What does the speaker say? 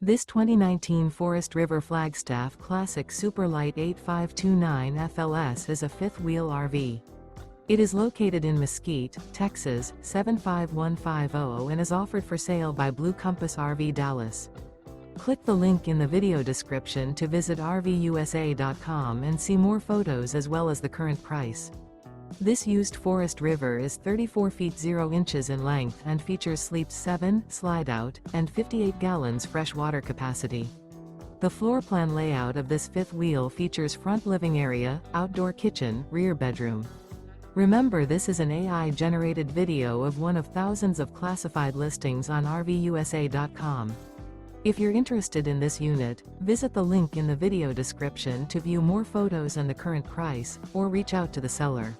This 2019 Forest River Flagstaff Classic Super Lite 8529 FLS is a fifth-wheel RV. It is located in Mesquite, Texas, 75150 and is offered for sale by Blue Compass RV Dallas. Click the link in the video description to visit RVUSA.com and see more photos as well as the current price. This used Forest River is 34 feet 0 inches in length and features sleeps 7, Slideout, and 58 gallons fresh water capacity. The floor plan layout of this fifth wheel features front living area, outdoor kitchen, rear bedroom. Remember, this is an AI-generated video of one of thousands of classified listings on RVUSA.com. If you're interested in this unit, visit the link in the video description to view more photos and the current price, or reach out to the seller.